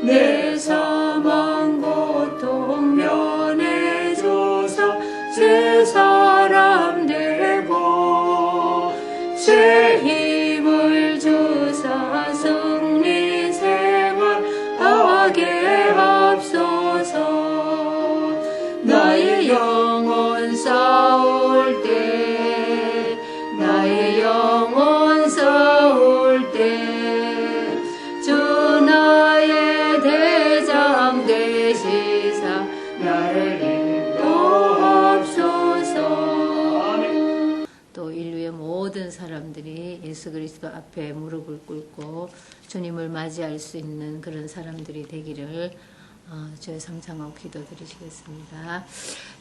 내 사망 고통 면해줘서 새 사람 되고 새 힘을 주사 승리 생활하게 합소서. 나의 영혼 싸울 때 나의 영혼 싸울 때 주 나의 대장 되시사 나를 인도합소서. 또 인류의 모든 사람들이 예수 그리스도 앞에 무릎을 꿇고 주님을 맞이할 수 있는 그런 사람들이 되기를 주의 삼창하고 기도드리시겠습니다.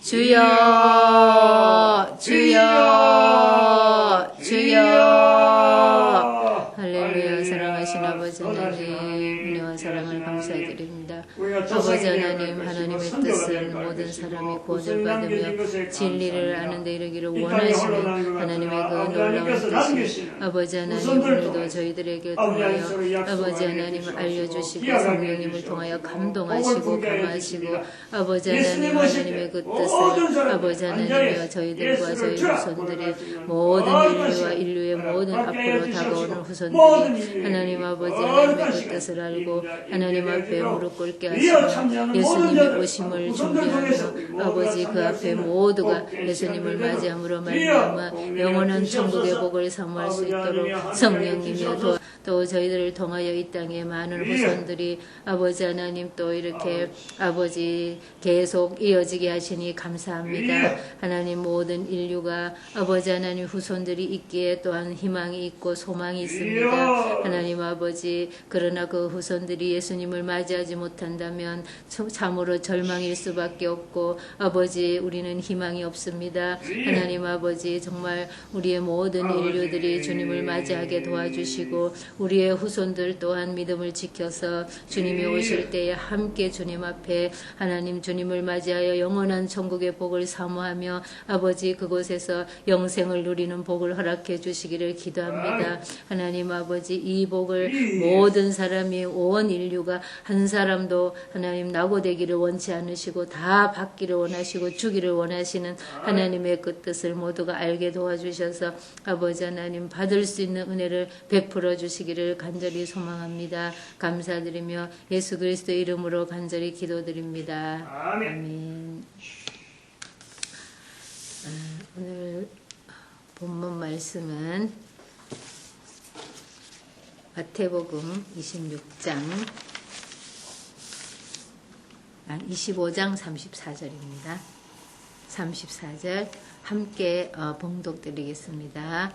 주여 주여 주여. 할렐루야. 사랑하신 아버지 하나님, 은혜와 사랑을 감사드립니다. 아버지 하나님, 하나님의 뜻은 모든 사람이 구원을 받으며 진리를 아는 데 이르기를 원하시는 하나님의 그 놀라운 뜻이 아버지 하나님 오늘도 저희들에게 통하여 아버지 하나님을 알려주시고 성령님을 통하여 감동하시고 감화하시고 아버지 하나님 하나님의 그 뜻을 아버지 하나님이여 저희들과 저희 후손들이 모든 인류와 인류의 모든 앞으로 다가오는 후손들이 하나님 아버지 하나님의 그 뜻을 알고 하나님 앞에 무릎 꿇게 하시며 예수님의 오심을 준비하며 아버지 그 앞에 모두가 예수님을 맞이함으로 말미암아 영원한 천국의 복을 사모할 수 있도록 성령님이여 또 저희들을 통하여 이 땅에 많은 후손들이 아버지 하나님 또 이렇게 아버지 계속 이어지게 하시니 감사합니다. 하나님 모든 인류가 아버지 하나님 후손들이 있기에 또한 희망이 있고 소망이 있습니다. 하나님 아버지 그러나 그 후손들이 예수님을 맞이하지 못한다면 참으로 절망일 수밖에 없고 아버지 우리는 희망이 없습니다. 하나님 아버지 정말 우리의 모든 인류들이 주님을 맞이하게 도와주시고 우리의 후손들 또한 믿음을 지켜서 주님이 오실 때에 함께 주님 앞에 하나님 주님을 맞이하여 영원한 천국의 복을 사모하며 아버지 그곳에서 영생을 누리는 복을 허락해 주시기를 기도합니다. 하나님 아버지 이 복을 모든 사람이 온 인류가 한 사람도 하나님 낙오되기를 원치 않으시고 다 받기를 원하시고 주기를 원하시는 하나님의 그 뜻을 모두가 알게 도와주셔서 아버지 하나님 받을 수 있는 은혜를 베풀어 주시기를 간절히 소망합니다. 감사드리며 예수 그리스도의 이름으로 간절히 기도드립니다. 아멘. 오늘 본문 말씀은 마태복음 25장 34절입니다. 34절 함께 봉독드리겠습니다.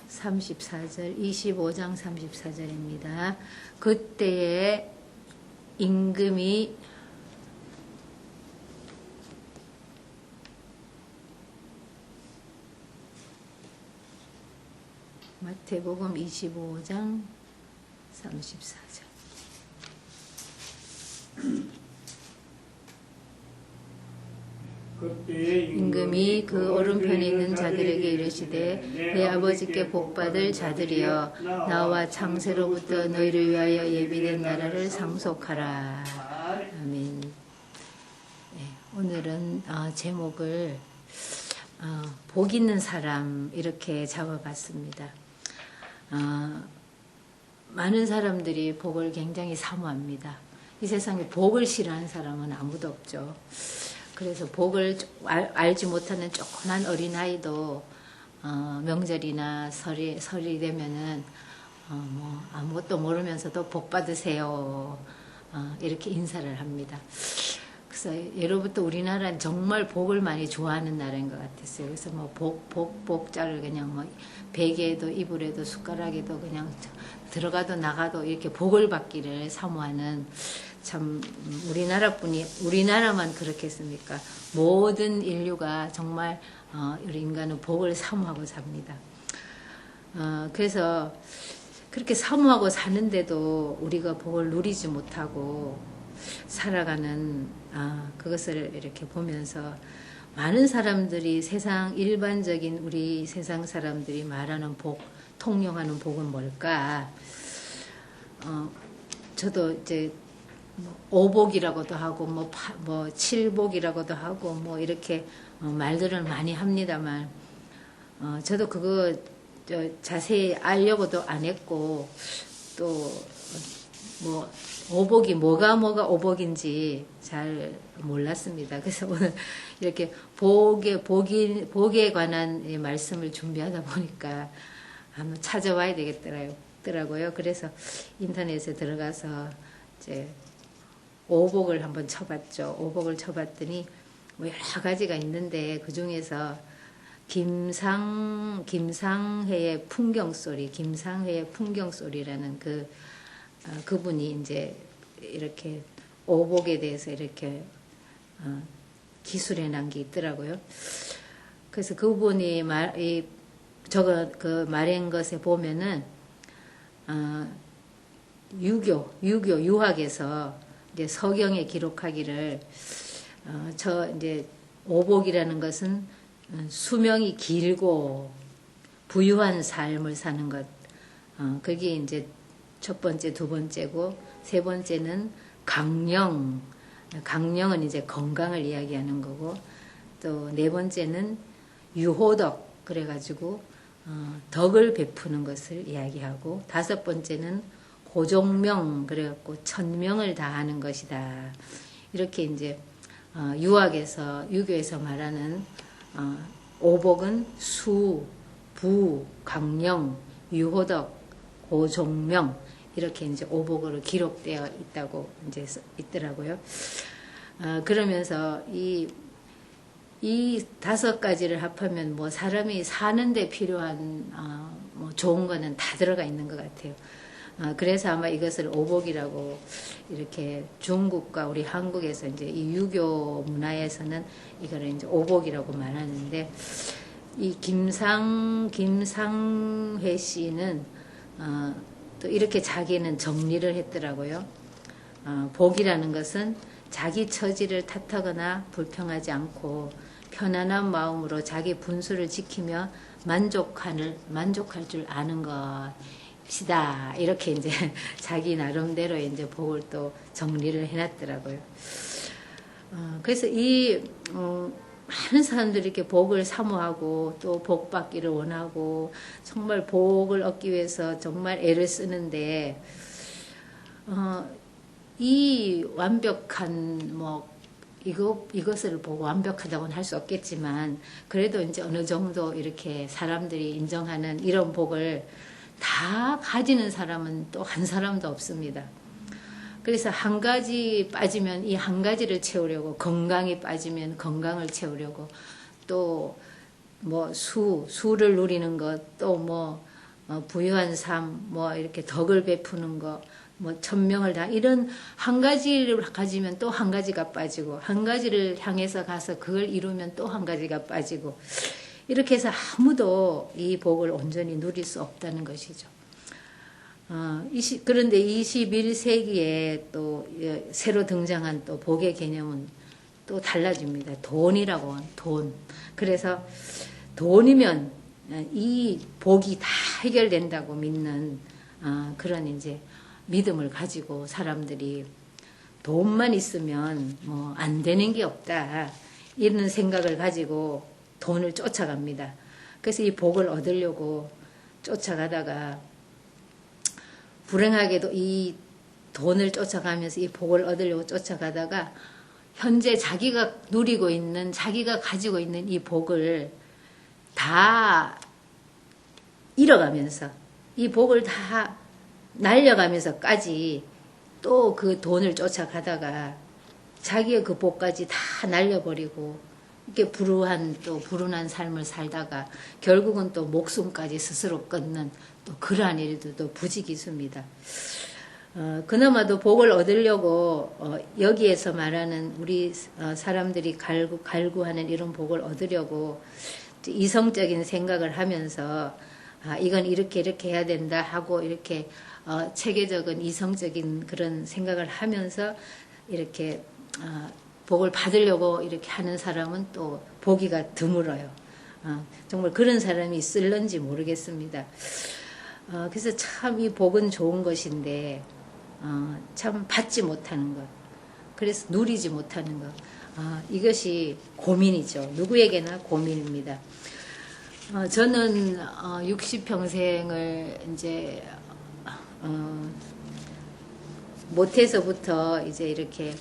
34절 25장 34절입니다. 그때에 임금이 마태복음 25장 34절 임금이 그 오른편에 있는 자들에게 이르시되 내 아버지께 복받을 자들이여 나와 창세로부터 너희를 위하여 예비된 나라를 상속하라. 아멘. 네, 오늘은 제목을 복 있는 사람 이렇게 잡아봤습니다. 많은 사람들이 복을 굉장히 사모합니다. 이 세상에 복을 싫어하는 사람은 아무도 없죠. 그래서 복을 알지 못하는 조그만 어린아이도 명절이나 설이 되면은 아무것도 모르면서도 복 받으세요. 이렇게 인사를 합니다. 그래서 예로부터 우리나라는 정말 복을 많이 좋아하는 나라인 것 같았어요. 그래서 복자를 그냥 베개에도 이불에도 숟가락에도 그냥 들어가도 나가도 이렇게 복을 받기를 사모하는 참 우리나라만 그렇겠습니까? 모든 인류가 정말 우리 인간은 복을 사모하고 삽니다. 그래서 그렇게 사모하고 사는데도 우리가 복을 누리지 못하고 살아가는 그것을 이렇게 보면서 많은 사람들이 일반적인 우리 세상 사람들이 말하는 복, 통용하는 복은 뭘까? 저도 이제 뭐 오복이라고도 하고 뭐 칠복이라고도 하고 뭐 이렇게 말들을 많이 합니다만 저도 그거 자세히 알려고도 안 했고 또 뭐 오복이 뭐가 오복인지 잘 몰랐습니다. 그래서 오늘 이렇게 복에 관한 말씀을 준비하다 보니까 한번 찾아와야 되겠더라고요. 그래서 인터넷에 들어가서 이제 오복을 한번 쳐봤죠. 오복을 쳐봤더니 뭐 여러 가지가 있는데 그 중에서 김상회의 풍경소리라는 그분이 이제 이렇게 오복에 대해서 이렇게 기술해 난 게 있더라고요. 그래서 그분이 말한 것에 보면은 유학에서 이제 서경에 기록하기를 이제 오복이라는 것은 수명이 길고 부유한 삶을 사는 것. 그게 이제 첫 번째, 두 번째고, 세 번째는 강령. 강령은 이제 건강을 이야기하는 거고, 또 네 번째는 유호덕. 그래가지고, 덕을 베푸는 것을 이야기하고, 다섯 번째는 고종명. 그래갖고, 천명을 다하는 것이다. 이렇게 이제, 유교에서 말하는, 오복은 수, 부, 강령, 유호덕, 고종명 이렇게 이제 오복으로 기록되어 있다고 이제 있더라고요. 그러면서 이 다섯 가지를 합하면 뭐 사람이 사는데 필요한 뭐 좋은 거는 다 들어가 있는 것 같아요. 그래서 아마 이것을 오복이라고 이렇게 중국과 우리 한국에서 이제 이 유교 문화에서는 이거를 이제 오복이라고 말하는데 이 김상회 씨는 또 이렇게 자기는 정리를 했더라고요. 복이라는 것은 자기 처지를 탓하거나 불평하지 않고 편안한 마음으로 자기 분수를 지키며 만족할 줄 아는 것이다. 이렇게 이제 자기 나름대로 이제 복을 또 정리를 해놨더라고요. 그래서 많은 사람들이 이렇게 복을 사모하고 또 복 받기를 원하고 정말 복을 얻기 위해서 정말 애를 쓰는데 이 완벽한 이것을 보고 완벽하다고는 할 수 없겠지만 그래도 이제 어느 정도 이렇게 사람들이 인정하는 이런 복을 다 가지는 사람은 또 한 사람도 없습니다. 그래서 한 가지 빠지면 이 한 가지를 채우려고 건강이 빠지면 건강을 채우려고 또 뭐 수를 누리는 것 또 뭐 부유한 삶 뭐 이렇게 덕을 베푸는 것 뭐 천명을 다 이런 한 가지를 가지면 또 한 가지가 빠지고 한 가지를 향해서 가서 그걸 이루면 또 한 가지가 빠지고 이렇게 해서 아무도 이 복을 온전히 누릴 수 없다는 것이죠. 그런데 21세기에 또 새로 등장한 또 복의 개념은 또 달라집니다. 돈이라고 돈. 그래서 돈이면 이 복이 다 해결된다고 믿는 그런 이제 믿음을 가지고 사람들이 돈만 있으면 뭐 안 되는 게 없다. 이런 생각을 가지고 돈을 쫓아갑니다. 그래서 이 복을 얻으려고 쫓아가다가 불행하게도 이 돈을 쫓아가면서 이 복을 얻으려고 쫓아가다가 현재 자기가 누리고 있는 자기가 가지고 있는 이 복을 다 잃어가면서 이 복을 다 날려가면서까지 또 그 돈을 쫓아가다가 자기의 그 복까지 다 날려버리고 이렇게 불운한 삶을 살다가 결국은 또 목숨까지 스스로 끊는 또 그러한 일도 부지기수입니다. 그나마도 복을 얻으려고 여기에서 말하는 우리 사람들이 갈구하는 이런 복을 얻으려고 이성적인 생각을 하면서 이건 이렇게 해야 된다 하고 이렇게 체계적인 이성적인 그런 생각을 하면서 이렇게 복을 받으려고 이렇게 하는 사람은 또 보기가 드물어요. 정말 그런 사람이 있을런지 모르겠습니다. 그래서 참 이 복은 좋은 것인데 참 받지 못하는 것, 그래서 누리지 못하는 것, 이것이 고민이죠. 누구에게나 고민입니다. 저는 60평생을 이제 못해서부터 이제 이렇게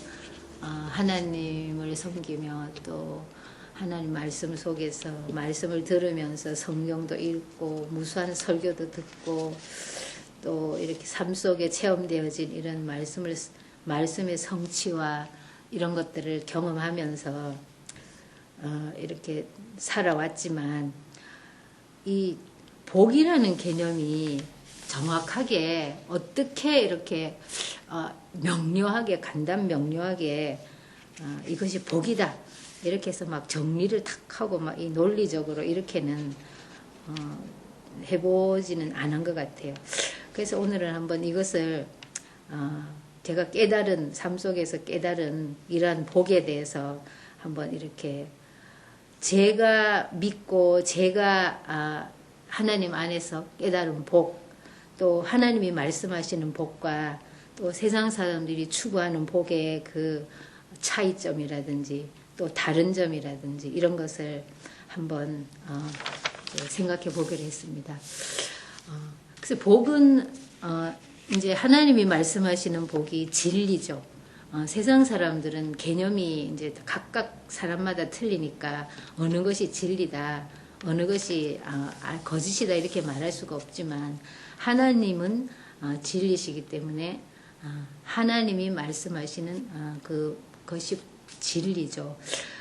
하나님을 섬기며 또 하나님 말씀 속에서 말씀을 들으면서 성경도 읽고 무수한 설교도 듣고 또 이렇게 삶 속에 체험되어진 이런 말씀의 성취와 이런 것들을 경험하면서 이렇게 살아왔지만 이 복이라는 개념이 정확하게 어떻게 이렇게 명료하게 간단 명료하게 이것이 복이다 이렇게 해서 막 정리를 탁 하고 막 이 논리적으로 이렇게는 해보지는 않은 것 같아요. 그래서 오늘은 한번 이것을 제가 깨달은 삶 속에서 깨달은 이러한 복에 대해서 한번 이렇게 제가 믿고 제가 하나님 안에서 깨달은 복, 또 하나님이 말씀하시는 복과 또 세상 사람들이 추구하는 복의 그 차이점이라든지 또 다른 점이라든지 이런 것을 한번 생각해 보기로 했습니다. 그래서 복은 이제 하나님이 말씀하시는 복이 진리죠. 세상 사람들은 개념이 이제 각각 사람마다 틀리니까 어느 것이 진리다, 어느 것이 거짓이다 이렇게 말할 수가 없지만 하나님은 진리시기 때문에 하나님이 말씀하시는 그것이 진리죠.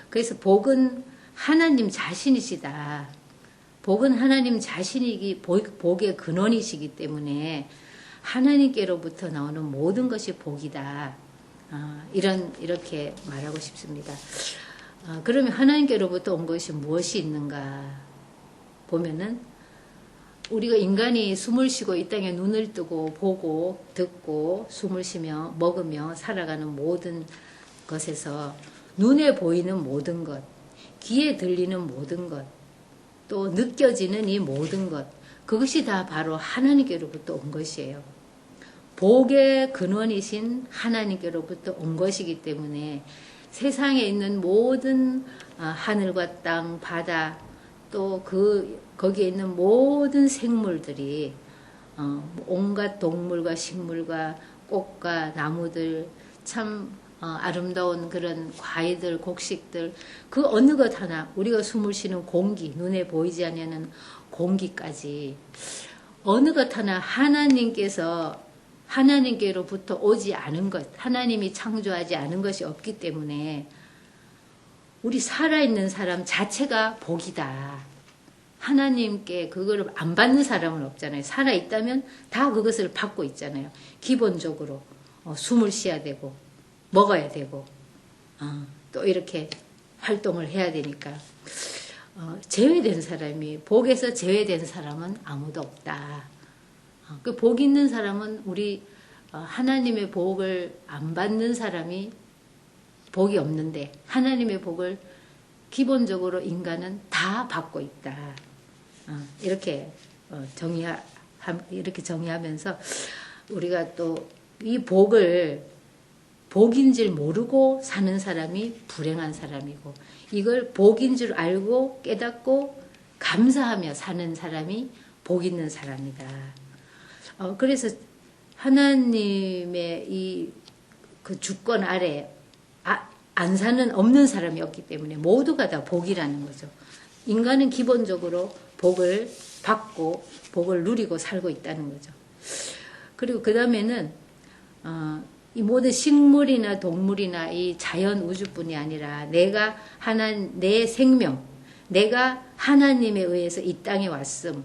그래서 복은 하나님 자신이시다. 복은 하나님 자신이기 복의 근원이시기 때문에 하나님께로부터 나오는 모든 것이 복이다. 이렇게 말하고 싶습니다. 그러면 하나님께로부터 온 것이 무엇이 있는가 보면은 우리가 인간이 숨을 쉬고 이 땅에 눈을 뜨고 보고 듣고 숨을 쉬며 먹으며 살아가는 모든 것에서 눈에 보이는 모든 것, 귀에 들리는 모든 것, 또 느껴지는 이 모든 것, 그것이 다 바로 하나님께로부터 온 것이에요. 복의 근원이신 하나님께로부터 온 것이기 때문에 세상에 있는 모든 하늘과 땅, 바다, 또 거기에 있는 모든 생물들이 온갖 동물과 식물과 꽃과 나무들, 참 아름다운 그런 과일들, 곡식들, 그 어느 것 하나, 우리가 숨을 쉬는 공기, 눈에 보이지 않는 공기까지 어느 것 하나 하나님께로부터 오지 않은 것, 하나님이 창조하지 않은 것이 없기 때문에 우리 살아있는 사람 자체가 복이다. 하나님께 그거를 안 받는 사람은 없잖아요. 살아있다면 다 그것을 받고 있잖아요. 기본적으로 숨을 쉬어야 되고 먹어야 되고 또 이렇게 활동을 해야 되니까 제외된 사람이, 복에서 제외된 사람은 아무도 없다. 그 복 있는 사람은 우리 하나님의 복을 안 받는 사람이 복이 없는데 하나님의 복을 기본적으로 인간은 다 받고 있다. 이렇게 정의하면서 우리가 또 이 복을 복인 줄 모르고 사는 사람이 불행한 사람이고 이걸 복인 줄 알고 깨닫고 감사하며 사는 사람이 복 있는 사람이다. 그래서 하나님의 그 주권 아래 안 사는 없는 사람이 없기 때문에 모두가 다 복이라는 거죠. 인간은 기본적으로 복을 받고 복을 누리고 살고 있다는 거죠. 그리고 그 다음에는 이 모든 식물이나 동물이나 이 자연 우주뿐이 아니라 내 생명, 내가 하나님에 의해서 이 땅에 왔음,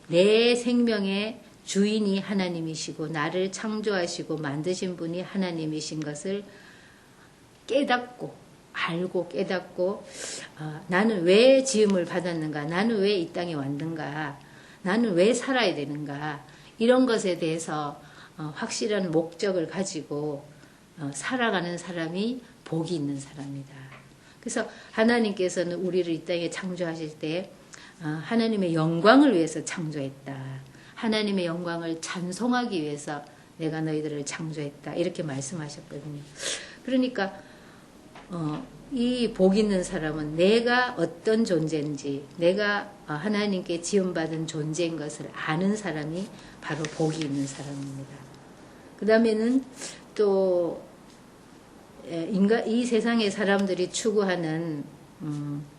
내 생명의 주인이 하나님이시고 나를 창조하시고 만드신 분이 하나님이신 것을 깨닫고 알고 깨닫고 나는 왜 지음을 받았는가, 나는 왜 이 땅에 왔는가, 나는 왜 살아야 되는가, 이런 것에 대해서 확실한 목적을 가지고 살아가는 사람이 복이 있는 사람이다. 그래서 하나님께서는 우리를 이 땅에 창조하실 때 하나님의 영광을 위해서 창조했다. 하나님의 영광을 찬송하기 위해서 내가 너희들을 창조했다. 이렇게 말씀하셨거든요. 그러니까 이 복 있는 사람은 내가 어떤 존재인지, 내가 하나님께 지음받은 존재인 것을 아는 사람이 바로 복이 있는 사람입니다. 그 다음에는 또 이 세상의 사람들이 추구하는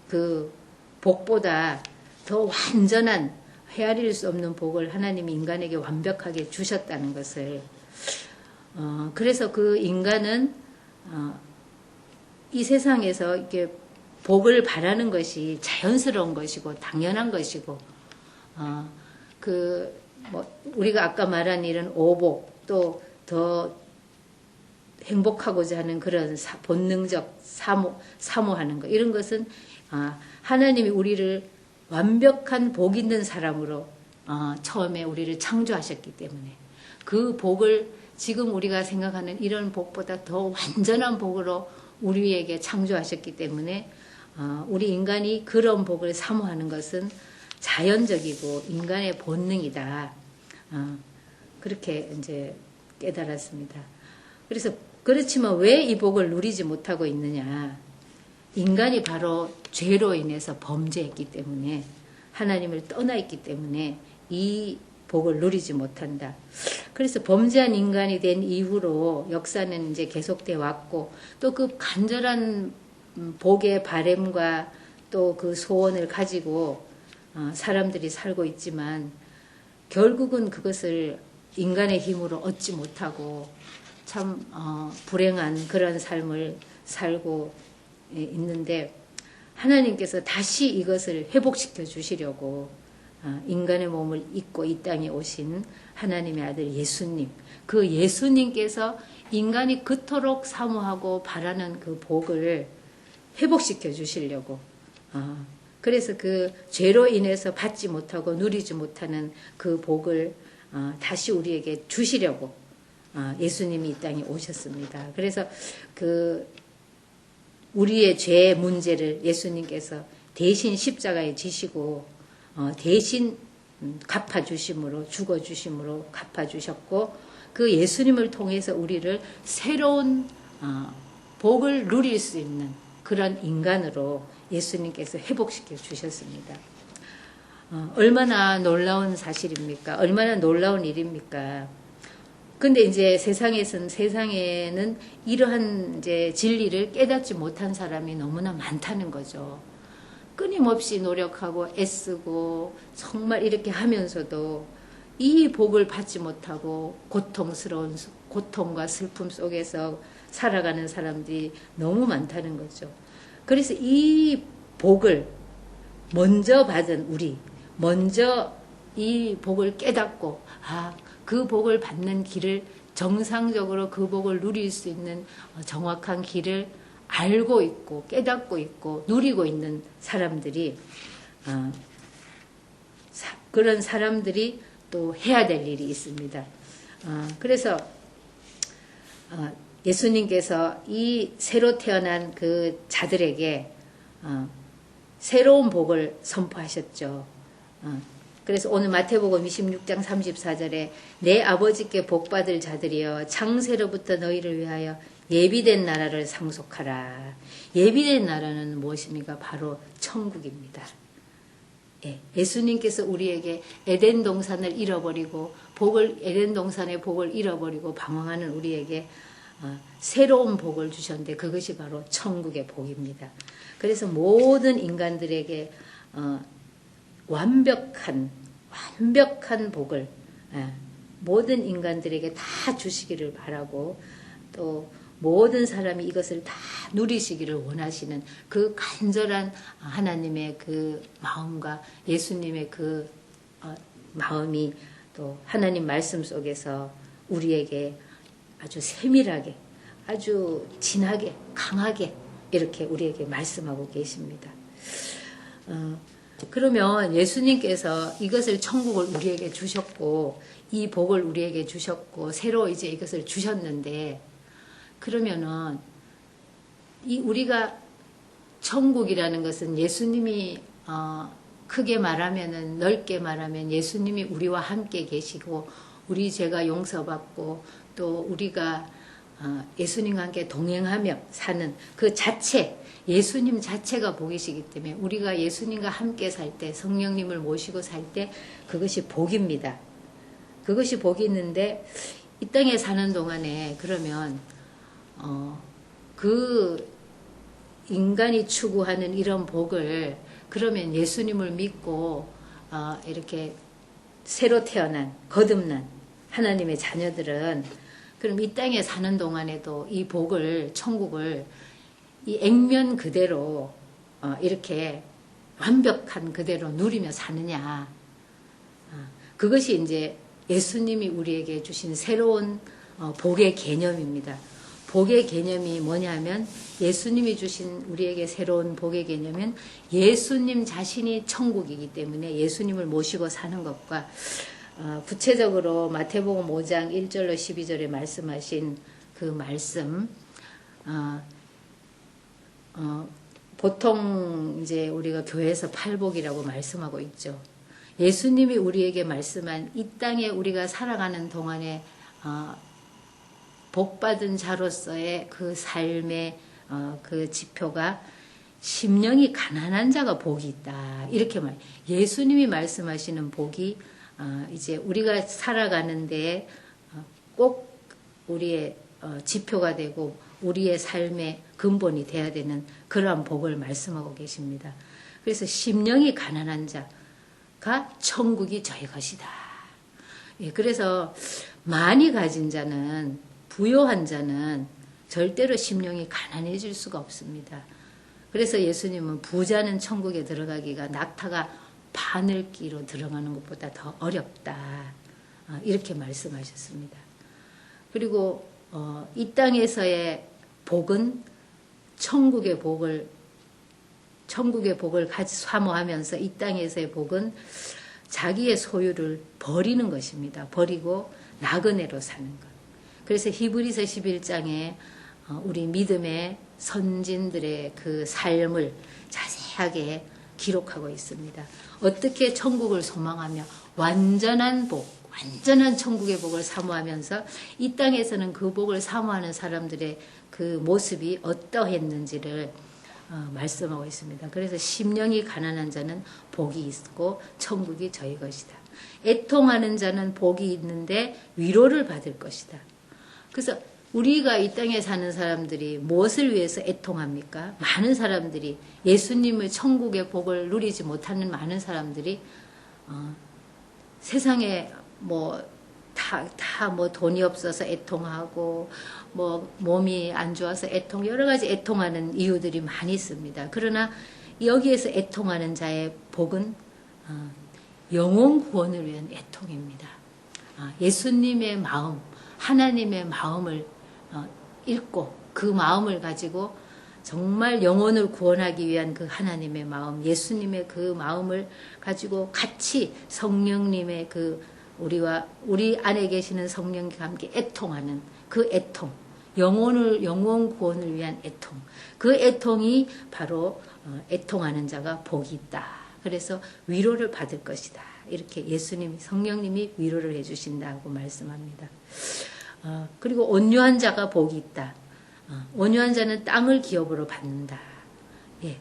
그 복보다 더 완전한 헤아릴 수 없는 복을 하나님이 인간에게 완벽하게 주셨다는 것을, 그래서 그 인간은 이 세상에서 이렇게 복을 바라는 것이 자연스러운 것이고 당연한 것이고, 우리가 아까 말한 이런 오복, 또 더 행복하고자 하는 그런 본능적 사모하는 것, 이런 것은 하나님이 우리를 완벽한 복 있는 사람으로 처음에 우리를 창조하셨기 때문에, 그 복을 지금 우리가 생각하는 이런 복보다 더 완전한 복으로 우리에게 창조하셨기 때문에 우리 인간이 그런 복을 사모하는 것은 자연적이고 인간의 본능이다. 그렇게 이제 깨달았습니다. 그래서 그렇지만 왜 이 복을 누리지 못하고 있느냐? 인간이 바로 죄로 인해서 범죄했기 때문에, 하나님을 떠나 있기 때문에 이 복을 누리지 못한다. 그래서 범죄한 인간이 된 이후로 역사는 이제 계속돼 왔고, 또 그 간절한 복의 바램과 또 그 소원을 가지고 사람들이 살고 있지만, 결국은 그것을 인간의 힘으로 얻지 못하고 참 불행한 그런 삶을 살고 있는데, 하나님께서 다시 이것을 회복시켜 주시려고 인간의 몸을 입고 이 땅에 오신 하나님의 아들 예수님, 그 예수님께서 인간이 그토록 사모하고 바라는 그 복을 회복시켜 주시려고, 그래서 그 죄로 인해서 받지 못하고 누리지 못하는 그 복을 다시 우리에게 주시려고 예수님이 이 땅에 오셨습니다. 그래서 그 우리의 죄 문제를 예수님께서 대신 십자가에 지시고 대신 갚아주심으로, 죽어주심으로 갚아주셨고, 그 예수님을 통해서 우리를 새로운 복을 누릴 수 있는 그런 인간으로 예수님께서 회복시켜 주셨습니다. 얼마나 놀라운 사실입니까? 얼마나 놀라운 일입니까? 근데 이제 세상에는 이러한 이제 진리를 깨닫지 못한 사람이 너무나 많다는 거죠. 끊임없이 노력하고 애쓰고 정말 이렇게 하면서도 이 복을 받지 못하고 고통스러운 고통과 슬픔 속에서 살아가는 사람들이 너무 많다는 거죠. 그래서 이 복을 먼저 받은 우리, 먼저 이 복을 깨닫고 그 복을 받는 길을, 정상적으로 그 복을 누릴 수 있는 정확한 길을 알고 있고 깨닫고 있고 누리고 있는 사람들이, 그런 사람들이 또 해야 될 일이 있습니다. 그래서 예수님께서 이 새로 태어난 그 자들에게 새로운 복을 선포하셨죠. 그래서 오늘 마태복음 26장 34절에 내 아버지께 복받을 자들이여 창세로부터 너희를 위하여 예비된 나라를 상속하라. 예비된 나라는 무엇입니까? 바로 천국입니다. 예수님께서 우리에게 에덴 동산을 잃어버리고 에덴 동산의 복을 잃어버리고 방황하는 우리에게 새로운 복을 주셨는데, 그것이 바로 천국의 복입니다. 그래서 모든 인간들에게 완벽한 복을 모든 인간들에게 다 주시기를 바라고, 또 모든 사람이 이것을 다 누리시기를 원하시는 그 간절한 하나님의 그 마음과 예수님의 그 마음이 또 하나님 말씀 속에서 우리에게 아주 세밀하게, 아주 진하게, 강하게 이렇게 우리에게 말씀하고 계십니다. 그러면 예수님께서 이것을, 천국을 우리에게 주셨고 이 복을 우리에게 주셨고 새로 이제 이것을 주셨는데, 그러면은 우리가 천국이라는 것은 예수님이 크게 말하면은, 넓게 말하면 예수님이 우리와 함께 계시고 우리 죄가 용서받고 또 우리가 예수님과 함께 동행하며 사는 그 자체, 예수님 자체가 복이시기 때문에 우리가 예수님과 함께 살 때, 성령님을 모시고 살 때 그것이 복입니다. 그것이 복이 있는데 이 땅에 사는 동안에 그러면 그 인간이 추구하는 이런 복을 그러면 예수님을 믿고 이렇게 새로 태어난 거듭난 하나님의 자녀들은 그럼 이 땅에 사는 동안에도 이 복을 천국을 이 액면 그대로 이렇게 완벽한 그대로 누리며 사느냐. 그것이 이제 예수님이 우리에게 주신 새로운 복의 개념입니다. 복의 개념이 뭐냐면 예수님이 주신 우리에게 새로운 복의 개념은 예수님 자신이 천국이기 때문에 예수님을 모시고 사는 것과 구체적으로 마태복음 5장 1절로 12절에 말씀하신 그 말씀 보통 이제 우리가 교회에서 팔복이라고 말씀하고 있죠. 예수님이 우리에게 말씀한 이 땅에 우리가 살아가는 동안에 복받은 자로서의 그 삶의 그 지표가 심령이 가난한 자가 복이 있다. 이렇게 예수님이 말씀하시는 복이 이제 우리가 살아가는 데에 꼭 우리의 지표가 되고 우리의 삶의 근본이 돼야 되는 그러한 복을 말씀하고 계십니다. 그래서 심령이 가난한 자가 천국이 저희 것이다. 예, 그래서 많이 가진 자는 부요한 자는 절대로 심령이 가난해질 수가 없습니다. 그래서 예수님은 부자는 천국에 들어가기가 낙타가 바늘기로 들어가는 것보다 더 어렵다. 이렇게 말씀하셨습니다. 그리고 이 땅에서의 복은 천국의 복을 사모하면서 이 땅에서의 복은 자기의 소유를 버리는 것입니다. 버리고 나그네로 사는 것. 그래서 히브리서 11장에 우리 믿음의 선진들의 그 삶을 자세하게 기록하고 있습니다. 어떻게 천국을 소망하며 완전한 복, 완전한 천국의 복을 사모하면서 이 땅에서는 그 복을 사모하는 사람들의 그 모습이 어떠했는지를 말씀하고 있습니다. 그래서 심령이 가난한 자는 복이 있고 천국이 저희 것이다. 애통하는 자는 복이 있는데 위로를 받을 것이다. 그래서 우리가 이 땅에 사는 사람들이 무엇을 위해서 애통합니까? 많은 사람들이 예수님의 천국의 복을 누리지 못하는 많은 사람들이 세상에 다 돈이 없어서 애통하고 몸이 안 좋아서 여러 가지 애통하는 이유들이 많이 있습니다. 그러나 여기에서 애통하는 자의 복은 영혼 구원을 위한 애통입니다. 예수님의 마음, 하나님의 마음을 읽고 그 마음을 가지고 정말 영혼을 구원하기 위한 그 하나님의 마음, 예수님의 그 마음을 가지고 같이 성령님의 우리 안에 계시는 성령과 함께 애통하는 그 애통, 영혼 구원을 위한 애통, 그 애통이 바로 애통하는 자가 복이 있다. 그래서 위로를 받을 것이다. 이렇게 성령님이 위로를 해주신다고 말씀합니다. 그리고 온유한 자가 복이 있다. 온유한 자는 땅을 기업으로 받는다. 예.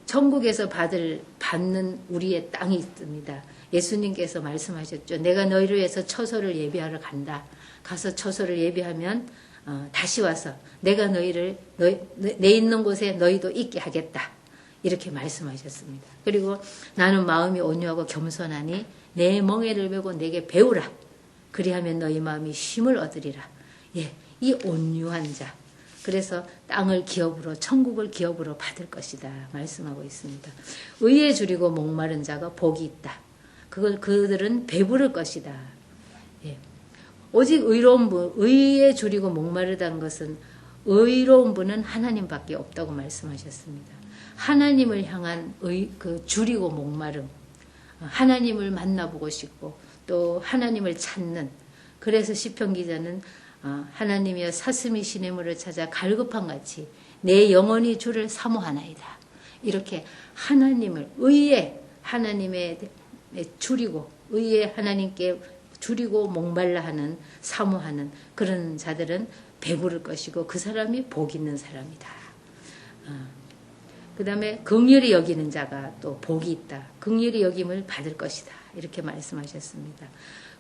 천국에서 받는 우리의 땅이 있습니다. 예수님께서 말씀하셨죠. 내가 너희를 위해서 처소를 예비하러 간다. 가서 처소를 예비하면 다시 와서 내가 너희를 내 있는 곳에 너희도 있게 하겠다. 이렇게 말씀하셨습니다. 그리고 나는 마음이 온유하고 겸손하니 내 멍에를 메고 내게 배우라. 그리하면 너희 마음이 쉼을 얻으리라. 예, 이 온유한 자. 그래서 땅을 기업으로, 천국을 기업으로 받을 것이다. 말씀하고 있습니다. 의에 줄이고 목마른 자가 복이 있다. 그들은 배부를 것이다. 예. 오직 의로운 분, 의에 줄이고 목마르다는 것은 의로운 분은 하나님밖에 없다고 말씀하셨습니다. 하나님을 향한 줄이고 목마름, 하나님을 만나보고 싶고 또 하나님을 찾는, 그래서 시편 기자는 하나님이여 사슴이 시냇물을 찾아 갈급한 같이 내 영혼이 주를 사모하나이다. 이렇게 하나님을 하나님에 줄이고 의에 하나님께 줄이고 목말라 하는 사모하는 그런 자들은 배부를 것이고 그 사람이 복 있는 사람이다. 그 다음에 긍휼히 여기는 자가 또 복이 있다. 긍휼히 여김을 받을 것이다. 이렇게 말씀하셨습니다.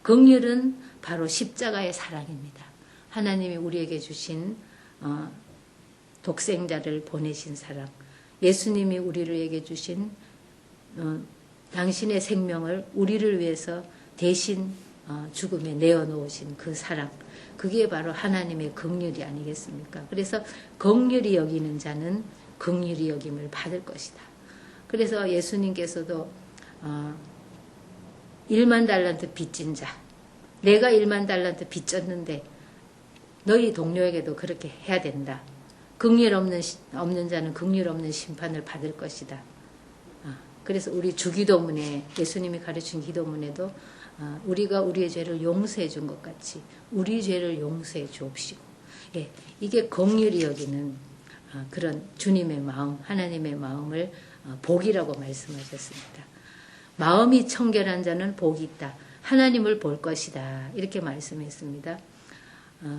긍휼은 바로 십자가의 사랑입니다. 하나님이 우리에게 주신 독생자를 보내신 사랑, 예수님이 우리에게 주신 당신의 생명을 우리를 위해서 대신 죽음에 내어놓으신 그 사랑, 그게 바로 하나님의 긍휼이 아니겠습니까? 그래서 긍휼히 여기는 자는 긍휼히 여김을 받을 것이다. 그래서 예수님께서도 1만 달란트 빚진 자, 내가 1만 달란트 빚졌는데 너희 동료에게도 그렇게 해야 된다. 긍휼 없는 자는 긍휼 없는 심판을 받을 것이다. 그래서 우리 주기도문에 예수님이 가르친 기도문에도 우리가 우리의 죄를 용서해 준 것 같이 우리 죄를 용서해 주옵시고, 예, 이게 긍휼히 여기는 그런 주님의 마음, 하나님의 마음을 복이라고 말씀하셨습니다. 마음이 청결한 자는 복이 있다. 하나님을 볼 것이다. 이렇게 말씀했습니다.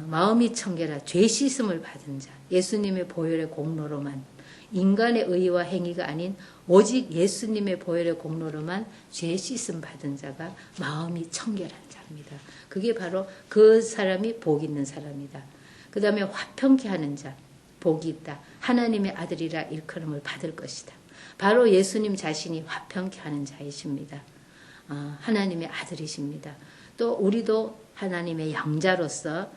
마음이 청결한 죄 씻음을 받은 자, 예수님의 보혈의 공로로만, 인간의 의와 행위가 아닌 오직 예수님의 보혈의 공로로만 죄 씻음 받은 자가 마음이 청결한 자입니다. 그게 바로 그 사람이 복 있는 사람이다. 그 다음에 화평케 하는 자, 복이 있다. 하나님의 아들이라 일컬음을 받을 것이다. 바로 예수님 자신이 화평케 하는 자이십니다. 하나님의 아들이십니다. 또 우리도 하나님의 양자로서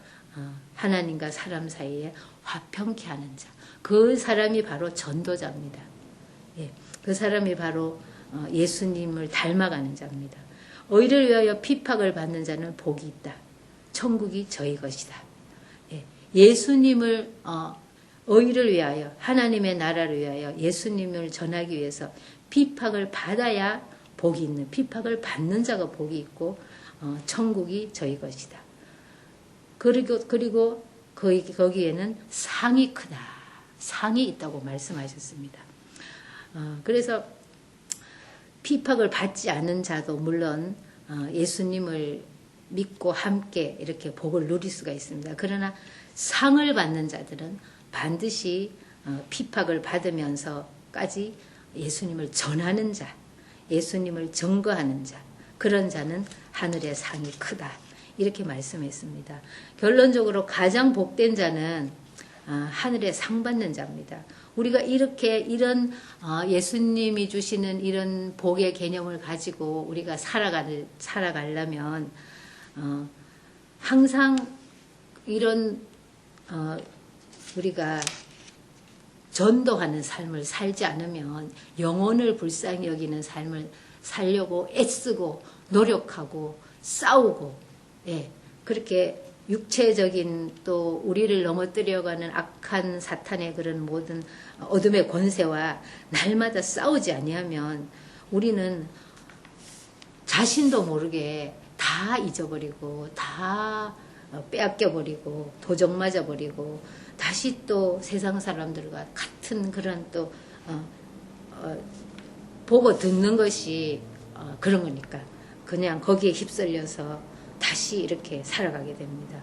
하나님과 사람 사이에 화평케 하는 자, 그 사람이 바로 전도자입니다. 예, 그 사람이 바로 예수님을 닮아가는 자입니다. 의를 위하여 핍박을 받는 자는 복이 있다. 천국이 저희 것이다. 예, 예수님을 의를 위하여, 하나님의 나라를 위하여 예수님을 전하기 위해서 핍박을 받아야 복이 있는, 핍박을 받는 자가 복이 있고 천국이 저희 것이다. 그리고 거기에는 상이 크다. 상이 있다고 말씀하셨습니다. 그래서 핍박을 받지 않는 자도 물론 예수님을 믿고 함께 이렇게 복을 누릴 수가 있습니다. 그러나 상을 받는 자들은 반드시 핍박을 받으면서까지 예수님을 전하는 자, 예수님을 증거하는 자, 그런 자는 하늘의 상이 크다. 이렇게 말씀했습니다. 결론적으로 가장 복된 자는 하늘의 상 받는 자입니다. 우리가 이런 예수님이 주시는 이런 복의 개념을 가지고 우리가 살아가려면 항상 이런 우리가 전도하는 삶을 살지 않으면 영혼을 불쌍히 여기는 삶을 살려고 애쓰고 노력하고 싸우고, 예, 그렇게 육체적인 또 우리를 넘어뜨려가는 악한 사탄의 그런 모든 어둠의 권세와 날마다 싸우지 아니하면 우리는 자신도 모르게 다 잊어버리고 다 빼앗겨버리고 도적 맞아버리고 다시 또 세상 사람들과 같은 그런 또 보고 듣는 것이 그런 거니까 그냥 거기에 휩쓸려서 다시 이렇게 살아가게 됩니다.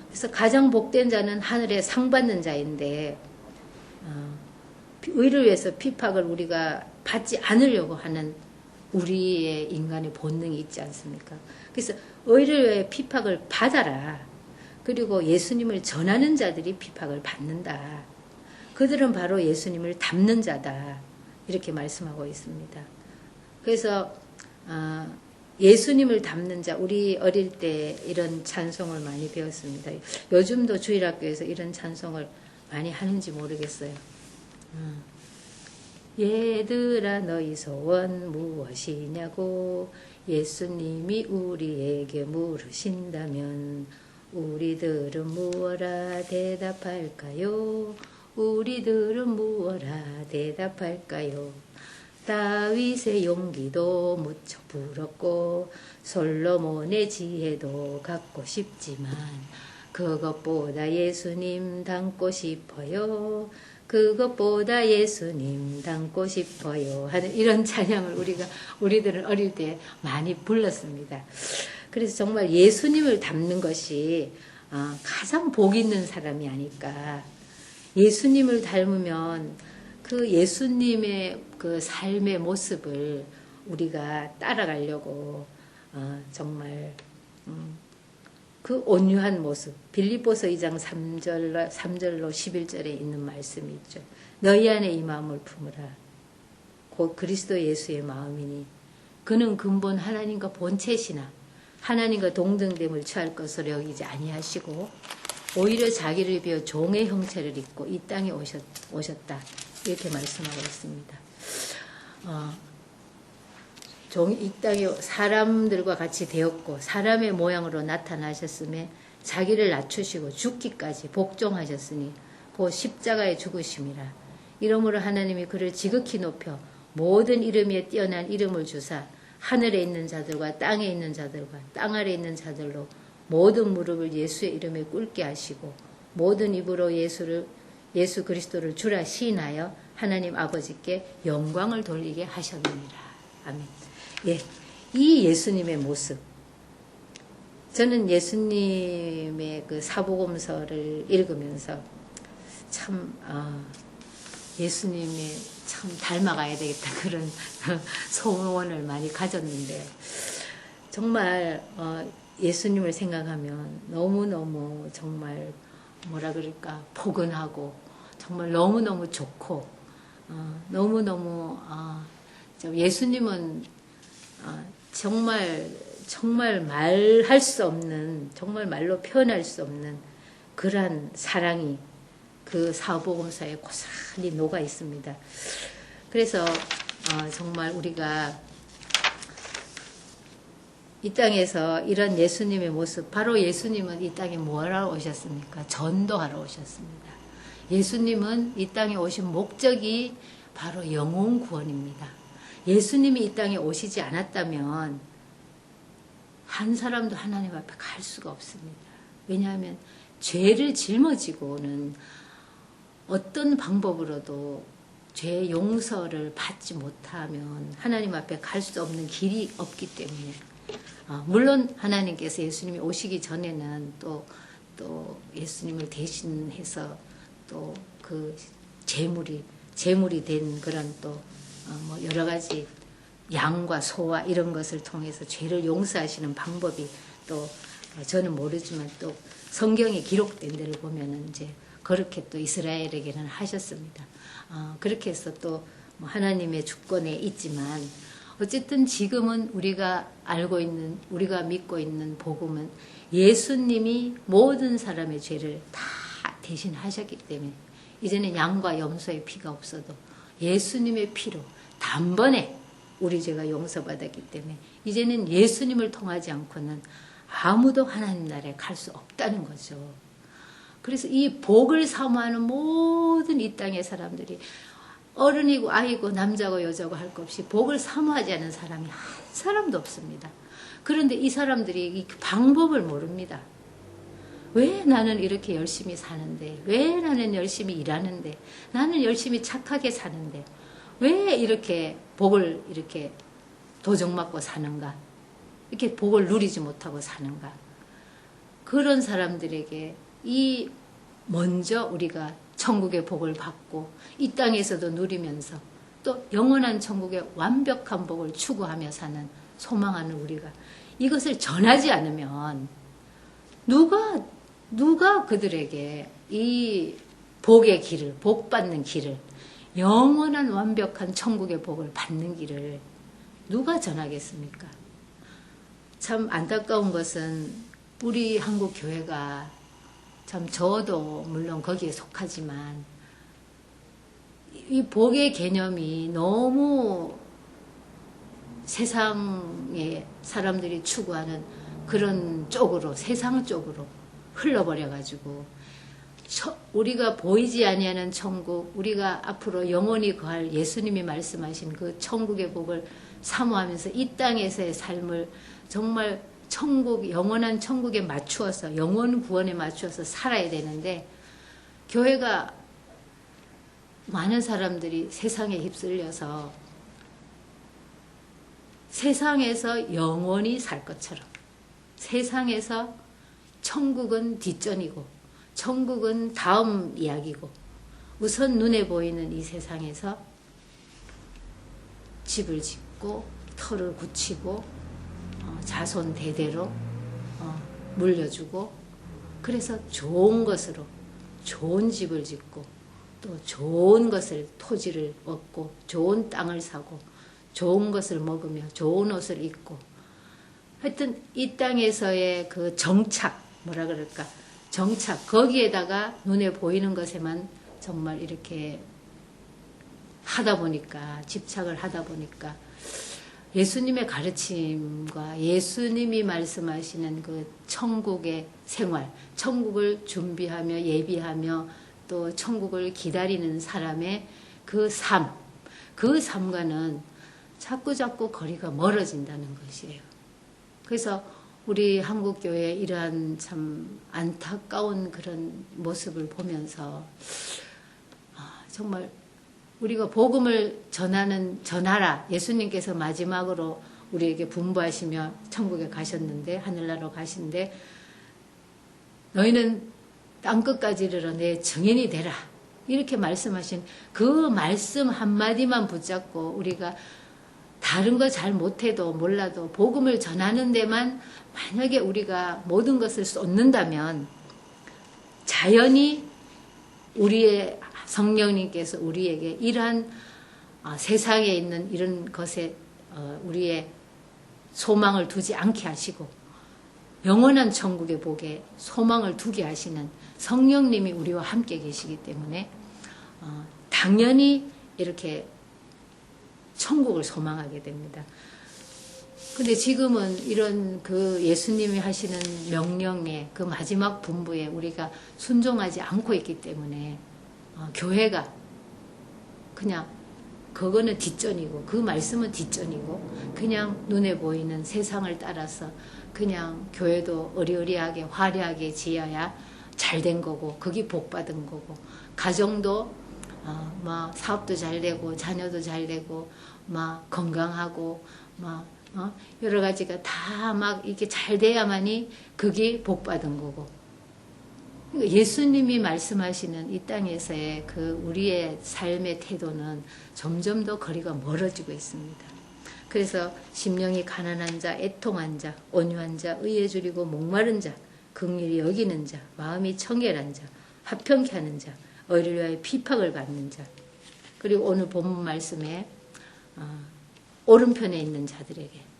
그래서 가장 복된 자는 하늘에 상 받는 자인데 의를 위해서 핍박을 우리가 받지 않으려고 하는 우리의 인간의 본능이 있지 않습니까? 그래서 의를 위해 핍박을 받아라. 그리고 예수님을 전하는 자들이 핍박을 받는다. 그들은 바로 예수님을 닮는 자다. 이렇게 말씀하고 있습니다. 그래서 예수님을 닮는 자, 우리 어릴 때 이런 찬송을 많이 배웠습니다. 요즘도 주일학교에서 이런 찬송을 많이 하는지 모르겠어요. 얘들아 너희 소원 무엇이냐고 예수님이 우리에게 물으신다면 우리들은 무엇라 대답할까요? 우리들은 무엇라 대답할까요? 다윗의 용기도 무척 부럽고 솔로몬의 지혜도 갖고 싶지만 그것보다 예수님 닮고 싶어요. 그것보다 예수님 닮고 싶어요 하는 이런 찬양을 우리들은 어릴 때 많이 불렀습니다. 그래서 정말 예수님을 닮는 것이 가장 복 있는 사람이 아닐까. 예수님을 닮으면 그 예수님의 그 삶의 모습을 우리가 따라가려고 정말 그 온유한 모습, 빌립보서 2장 3절로 11절에 있는 말씀이 있죠. 너희 안에 이 마음을 품으라. 곧 그리스도 예수의 마음이니 그는 근본 하나님과 본체시나 하나님과 동등됨을 취할 것으로 여기지 아니하시고 오히려 자기를 비워 종의 형체를 입고 이 땅에 오셨다. 이렇게 말씀하고 있습니다. 이 땅에 사람들과 같이 되었고 사람의 모양으로 나타나셨음에 자기를 낮추시고 죽기까지 복종하셨으니 곧 십자가에 죽으심이라. 이러므로 하나님이 그를 지극히 높여 모든 이름 위에 뛰어난 이름을 주사 하늘에 있는 자들과 땅에 있는 자들과 땅 아래에 있는 자들로 모든 무릎을 예수의 이름에 꿇게 하시고 모든 입으로 예수 그리스도를 주라 시인하여 하나님 아버지께 영광을 돌리게 하셨느니라. 아멘. 예, 이 예수님의 모습, 저는 예수님의 그 사복음서를 읽으면서 참 예수님의 참 닮아가야 되겠다 그런 소원을 많이 가졌는데 정말 예수님을 생각하면 너무너무 정말 뭐라 그럴까 포근하고 정말 너무너무 좋고 너무너무 예수님은 정말 말할 수 없는 정말 말로 표현할 수 없는 그러한 사랑이 그 사복음서에 고스란히 녹아 있습니다. 그래서 정말 우리가 이 땅에서 이런 예수님의 모습, 바로 예수님은 이 땅에 뭐하러 오셨습니까? 전도하러 오셨습니다. 예수님은 이 땅에 오신 목적이 바로 영혼 구원입니다. 예수님이 이 땅에 오시지 않았다면 한 사람도 하나님 앞에 갈 수가 없습니다. 왜냐하면 죄를 짊어지고는 어떤 방법으로도 죄 용서를 받지 못하면 하나님 앞에 갈 수 없는 길이 없기 때문에 물론 하나님께서 예수님이 오시기 전에는 또 예수님을 대신해서 또 그 제물이 된 그런 또 뭐 여러 가지 양과 소와 이런 것을 통해서 죄를 용서하시는 방법이 또 저는 모르지만 또 성경에 기록된 데를 보면은 이제 그렇게 또 이스라엘에게는 하셨습니다. 그렇게 해서 또 뭐 하나님의 주권에 있지만 어쨌든 지금은 우리가 알고 있는 우리가 믿고 있는 복음은 예수님이 모든 사람의 죄를 다 대신하셨기 때문에 이제는 양과 염소의 피가 없어도 예수님의 피로 단번에 우리 죄가 용서받았기 때문에 이제는 예수님을 통하지 않고는 아무도 하나님 나라에 갈 수 없다는 거죠. 그래서 이 복을 사모하는 모든 이 땅의 사람들이 어른이고 아이고 남자고 여자고 할 것 없이 복을 사모하지 않은 사람이 한 사람도 없습니다. 그런데 이 사람들이 이 방법을 모릅니다. 왜 나는 이렇게 열심히 사는데, 왜 나는 열심히 일하는데, 나는 열심히 착하게 사는데 왜 이렇게 복을 이렇게 도적맞고 사는가, 이렇게 복을 누리지 못하고 사는가. 그런 사람들에게 먼저 우리가 천국의 복을 받고 이 땅에서도 누리면서 또 영원한 천국의 완벽한 복을 추구하며 사는 소망하는 우리가 이것을 전하지 않으면 누가 그들에게 이 복의 길을, 복 받는 길을, 영원한 완벽한 천국의 복을 받는 길을 누가 전하겠습니까? 참 안타까운 것은 우리 한국 교회가 참 저도 물론 거기에 속하지만 이 복의 개념이 너무 세상의 사람들이 추구하는 그런 쪽으로, 세상 쪽으로 흘러버려가지고 우리가 보이지 아니하는 천국, 우리가 앞으로 영원히 거할 예수님이 말씀하신 그 천국의 복을 사모하면서 이 땅에서의 삶을 정말 천국, 영원한 천국에 맞추어서, 영원 구원에 맞추어서 살아야 되는데 교회가 많은 사람들이 세상에 휩쓸려서 세상에서 영원히 살 것처럼, 세상에서 천국은 뒷전이고 천국은 다음 이야기고 우선 눈에 보이는 이 세상에서 집을 짓고 터를 굳히고 자손 대대로 물려주고 그래서 좋은 것으로 좋은 집을 짓고 또 좋은 것을 토지를 얻고 좋은 땅을 사고 좋은 것을 먹으며 좋은 옷을 입고 하여튼 이 땅에서의 그 정착 뭐라 그럴까 정착 거기에다가 눈에 보이는 것에만 정말 이렇게 하다 보니까 집착을 하다 보니까 예수님의 가르침과 예수님이 말씀하시는 그 천국의 생활 천국을 준비하며 예비하며 또 천국을 기다리는 사람의 그 삶과는 자꾸자꾸 거리가 멀어진다는 것이에요. 그래서 우리 한국교회의 이러한 참 안타까운 그런 모습을 보면서 정말 우리가 복음을 전하라. 예수님께서 마지막으로 우리에게 분부하시며 천국에 가셨는데 하늘나라로 가신데 너희는 땅끝까지 이르러 내 증인이 되라. 이렇게 말씀하신 그 말씀 한마디만 붙잡고 우리가 다른 거 잘 못해도 몰라도 복음을 전하는 데만 만약에 우리가 모든 것을 쏟는다면 자연히 우리의 성령님께서 우리에게 이러한 세상에 있는 이런 것에 우리의 소망을 두지 않게 하시고 영원한 천국의 복에 소망을 두게 하시는 성령님이 우리와 함께 계시기 때문에 당연히 이렇게 천국을 소망하게 됩니다. 근데 지금은 이런 그 예수님이 하시는 명령에 그 마지막 분부에 우리가 순종하지 않고 있기 때문에 교회가 그냥 그거는 뒷전이고 그 말씀은 뒷전이고 그냥 눈에 보이는 세상을 따라서 그냥 교회도 어리어리하게 화려하게 지어야 잘된 거고 그게 복 받은 거고 가정도 막 사업도 잘 되고 자녀도 잘 되고 막 건강하고 막 여러 가지가 다 막 이렇게 잘 돼야만이 그게 복 받은 거고 예수님이 말씀하시는 이 땅에서의 그 우리의 삶의 태도는 점점 더 거리가 멀어지고 있습니다. 그래서 심령이 가난한 자, 애통한 자, 온유한 자, 의에 줄이고 목마른 자, 긍휼히 여기는 자, 마음이 청결한 자, 화평케 하는 자, 의를 위하여 핍박을 받는 자. 그리고 오늘 본문 말씀에 오른편에 있는 자들에게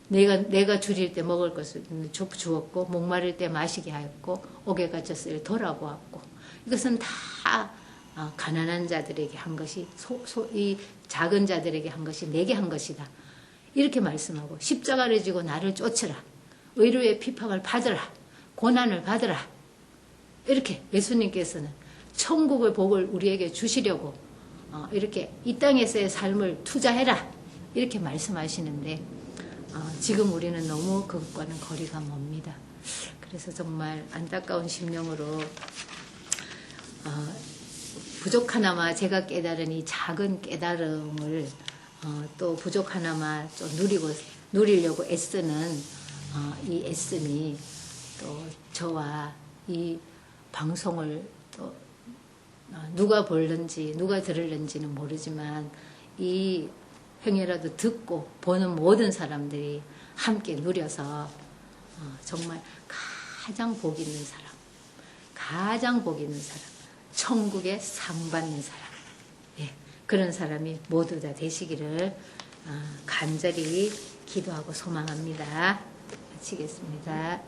내가 줄일 때 먹을 것을 주었고 목마를 때 마시게 하였고 옥에 갇혔을 때 돌아보았고 이것은 다 가난한 자들에게 한 것이 이 작은 자들에게 한 것이 내게 한 것이다. 이렇게 말씀하고 십자가를 지고 나를 쫓으라. 의로의 핍박을 받으라. 고난을 받으라. 이렇게 예수님께서는 천국의 복을 우리에게 주시려고 이렇게 이 땅에서의 삶을 투자해라. 이렇게 말씀하시는데 지금 우리는 너무 그것과는 거리가 멉니다. 그래서 정말 안타까운 심령으로 부족하나마 제가 깨달은 이 작은 깨달음을 또 부족하나마 좀 누리려고 애쓰는 이 애씀이 또 저와 이 방송을 또 누가 볼는지 누가 들을는지는 모르지만 이 행여라도 듣고 보는 모든 사람들이 함께 누려서 정말 가장 복 있는 사람, 가장 복 있는 사람, 천국에 상 받는 사람, 그런 사람이 모두 다 되시기를 간절히 기도하고 소망합니다. 마치겠습니다.